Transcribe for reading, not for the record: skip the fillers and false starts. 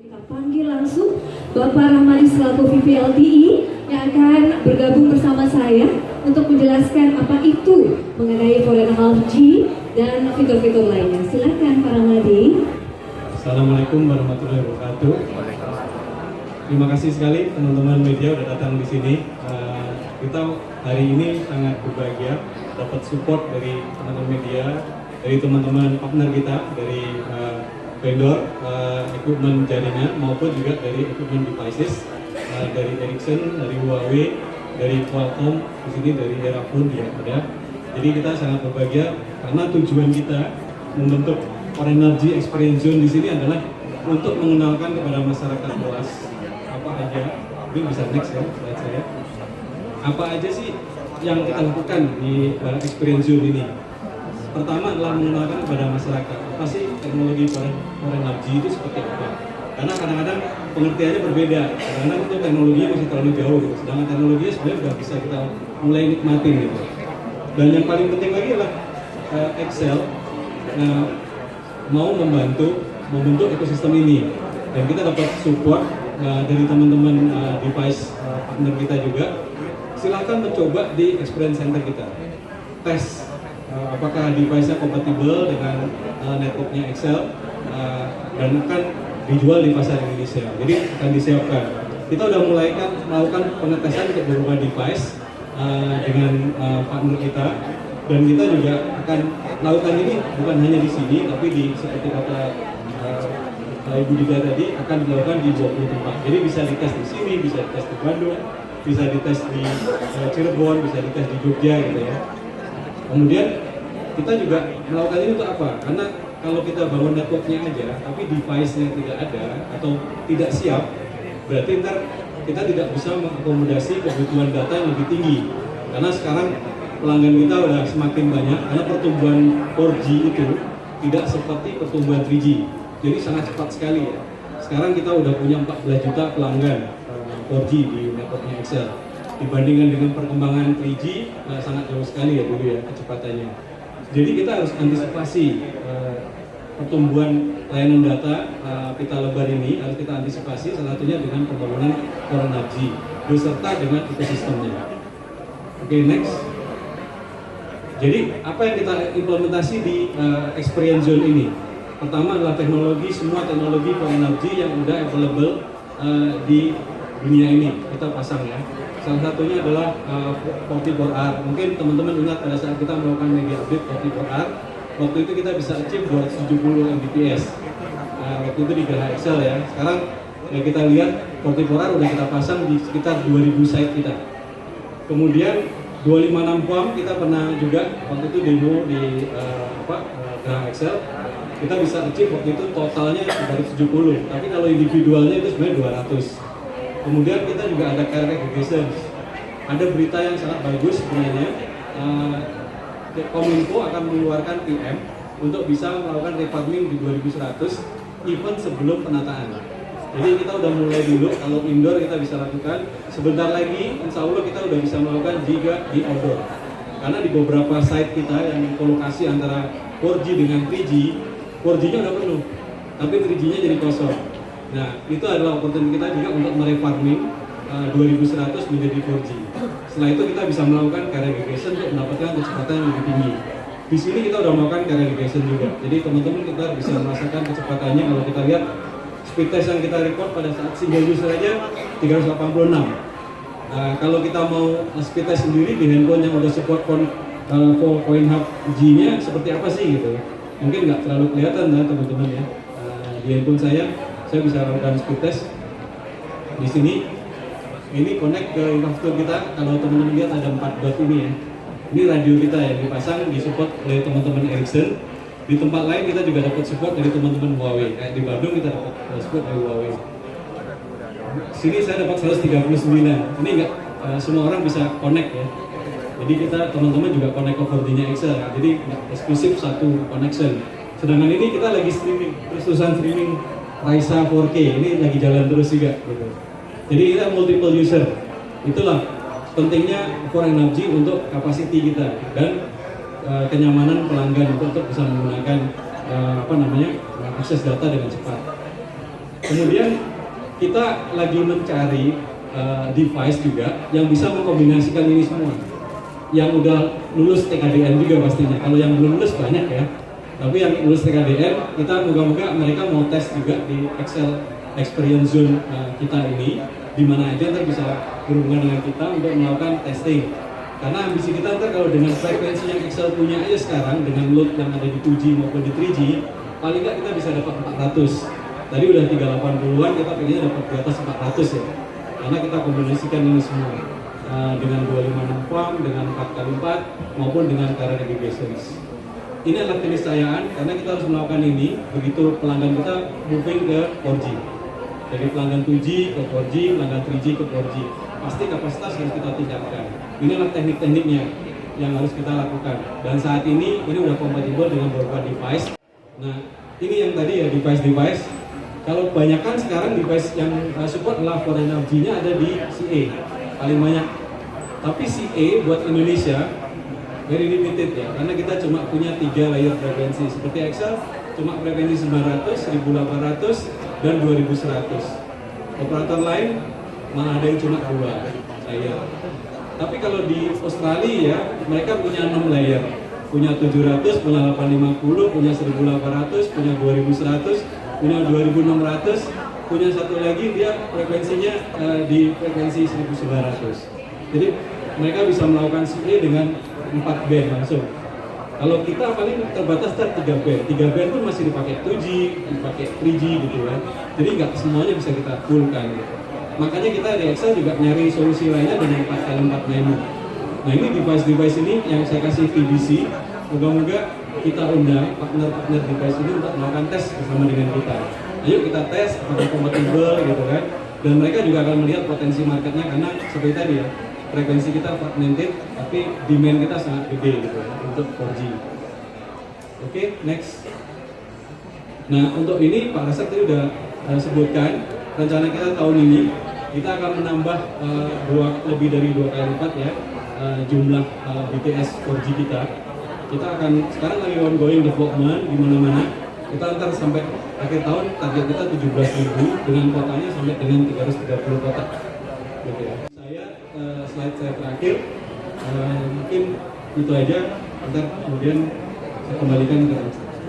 Kita panggil langsung Bapak Rahmadi selaku VP LTI yang akan bergabung bersama saya untuk menjelaskan apa itu mengenai 4.5G dan fitur-fitur lainnya. Silakan Pak Rahmadi. Assalamualaikum warahmatullahi wabarakatuh. Terima kasih sekali teman-teman media udah datang di sini. Kita hari ini sangat berbahagia dapat support dari teman-teman media, dari teman-teman partner kita, dari vendor equipment jaringan maupun juga dari equipment devices, dari Ericsson, dari Huawei, dari Qualcomm, di sini dari Erafone juga ada. Jadi kita sangat berbahagia karena tujuan kita membentuk 4Energy Experience Zone di sini adalah untuk mengenalkan kepada masyarakat luas apa aja. Ini bisa next ya slide saya. Apa aja sih yang kita lakukan di Experience Zone ini? Pertama adalah mengenalkan kepada masyarakat apa sih teknologi 4G itu seperti apa. Karena kadang-kadang pengertiannya berbeda. Kadang-kadang itu teknologinya masih terlalu jauh gitu. Sedangkan teknologinya sebenarnya sudah bisa kita mulai nikmatin gitu. Dan yang paling penting lagi adalah Excel mau membentuk ekosistem ini. Dan kita dapat support dari teman-teman device partner kita juga. Silakan mencoba di experience center kita. Tes apakah device-nya kompatibel dengan networknya Excel dan akan dijual di pasar Indonesia. Jadi akan disiapkan. Kita udah mulai melakukan pengetesan untuk beberapa device dengan partner kita, dan kita juga akan melakukan ini bukan hanya di sini, tapi di seperti kata Ibu Dida tadi akan dilakukan di 20 tempat. Jadi bisa dites di sini, bisa dites di Bandung, bisa dites di Cirebon, bisa dites di Jogja gitu ya. Kemudian kita juga melakukan ini untuk apa? Karena kalau kita bangun networknya aja, tapi device-nya tidak ada atau tidak siap, berarti ntar kita tidak bisa mengakomodasi kebutuhan data yang lebih tinggi. Karena sekarang pelanggan kita udah semakin banyak, karena pertumbuhan 4G itu tidak seperti pertumbuhan 3G. Jadi sangat cepat sekali ya. Sekarang kita udah punya 14 juta pelanggan 4G di networknya Excel. Dibandingkan dengan perkembangan 3G, sangat jauh sekali ya dulu ya kecepatannya. Jadi kita harus antisipasi pertumbuhan layanan data pita lebar ini, harus kita antisipasi salah satunya dengan pembangunan 4G beserta dengan ekosistemnya. Oke, next. Jadi apa yang kita implementasi di Experience Zone ini? Pertama adalah semua teknologi 4G yang udah available di dunia ini kita pasang ya. Salah satunya adalah 44R. Mungkin teman-teman ingat pada saat kita melakukan media update 44R, waktu itu kita bisa achieve 270 Mbps. Waktu itu di Geraha Excel ya. Sekarang ya kita lihat 44R udah kita pasang di sekitar 2000 site kita. Kemudian 256 POM kita pernah juga waktu itu demo di Geraha Excel. Kita bisa achieve waktu itu totalnya 270, tapi kalau individualnya itu sebenarnya 200. Kemudian kita juga ada carrier aggregation. Ada berita yang sangat bagus sebenarnya. Kominfo akan mengeluarkan PM untuk bisa melakukan refarming di 2100 even sebelum penataan. Jadi kita udah mulai dulu, kalau indoor kita bisa lakukan. Sebentar lagi insya Allah kita udah bisa melakukan juga di outdoor. Karena di beberapa site kita yang kolokasi antara 4G dengan 3G, 4G-nya udah penuh, tapi 3G-nya jadi kosong. Nah, itu adalah opportunity kita juga untuk merefarming 2100 menjadi 4G. Setelah itu kita bisa melakukan carrier aggregation untuk mendapatkan kecepatan yang lebih tinggi. Di sini kita udah melakukan carrier aggregation juga. Jadi teman-teman kita bisa merasakan kecepatannya. Kalau kita lihat speed test yang kita record pada saat single user aja 386. Kalau kita mau speed test sendiri di handphone yang udah support 4.5G-nya seperti apa sih gitu. Mungkin nggak terlalu kelihatan ya teman-teman ya. Di handphone saya bisa lakukan speed test di sini. Ini connect ke infrastruktur kita. Kalau teman-teman lihat ada 4 dot ini ya. Ini radio kita yang dipasang, disupport oleh teman-teman Ericsson. Di tempat lain kita juga dapat support dari teman-teman Huawei. Kayak di Bandung kita dapat support dari Huawei. Sini saya dapat 139. Ini nggak semua orang bisa connect ya. Jadi kita teman-teman juga connect ke 4G-nya Excel. Jadi nggak eksklusif satu connection. Sedangkan ini kita lagi streaming, terus-terusan streaming Raisa 4K. Ini lagi jalan terus juga gitu. Jadi kita multiple user. Itulah pentingnya 4G untuk capacity kita dan kenyamanan pelanggan untuk bisa menggunakan akses data dengan cepat. Kemudian kita lagi mencari device juga yang bisa mengkombinasikan ini semua. Yang udah lulus TKDN juga pastinya. Kalau yang belum lulus banyak ya. Tapi yang lulus TKDN, kita moga-moga mereka mau tes juga di Excel Experience Zone kita ini, di mana aja ntar bisa berhubungan dengan kita untuk melakukan testing. Karena ambisi kita ntar kalau dengan frekuensi yang Excel punya aja sekarang, dengan load yang ada di 2G maupun di 3G, paling nggak kita bisa dapat 400. Tadi udah 380-an, kita pengennya dapat di atas 400 ya. Karena kita kombinasikan ini semua dengan 256 form, dengan 4x4 maupun dengan current aggregations. Ini adalah keniscayaan karena kita harus melakukan ini begitu pelanggan kita moving ke 4G. Dari pelanggan 2G ke 4G, pelanggan 3G ke 4G. Pasti kapasitas harus kita tingkatkan. Ini adalah teknik-tekniknya yang harus kita lakukan. Dan saat ini udah kompatibel dengan beberapa device. Nah, ini yang tadi ya device-device. Kalau kebanyakan sekarang device yang support adalah 4NFG-nya ada di CA paling banyak. Tapi CA buat Indonesia very limited ya, karena kita cuma punya 3 layer frekuensi. Seperti Excel cuma frekuensi 900, 1800, dan 2100. Operator lain malah ada yang cuma 2 layer. Tapi kalau di Australia ya, mereka punya 6 layer. Punya 700, punya 850, punya 1800, punya 2100, punya 2600, punya satu lagi dia frekuensinya di frekuensi 1900. Jadi mereka bisa melakukan CA dengan 4 band langsung. Kalau kita paling terbatas 3 band. 3 band itu masih dipakai 2G, dipakai 3G gitu kan. Jadi nggak semuanya bisa kita fullkan gitu. Makanya kita di Excel juga nyari solusi lainnya dengan 4x4 menu. Nah ini device-device ini yang saya kasih TBC. Moga-moga kita undang partner-partner device ini untuk melakukan tes bersama dengan kita. Ayo kita tes apakah kompatibel gitu kan. Dan mereka juga akan melihat potensi marketnya karena seperti tadi ya, frekuensi kita fragmented tapi demand kita sangat gede gitu ya, untuk 4G. Oke, next. Nah untuk ini Pak Rasek tadi udah sebutkan rencana kita tahun ini kita akan menambah lebih dari 2 kali lipat ya jumlah BTS 4G kita. Kita akan sekarang lagi ongoing development di mana-mana. Kita antar sampai akhir tahun target kita 17.000 dengan kotanya sampai dengan 330 kota. Gitu ya. Slide saya terakhir mungkin itu aja. Ntar kemudian saya kembalikan ke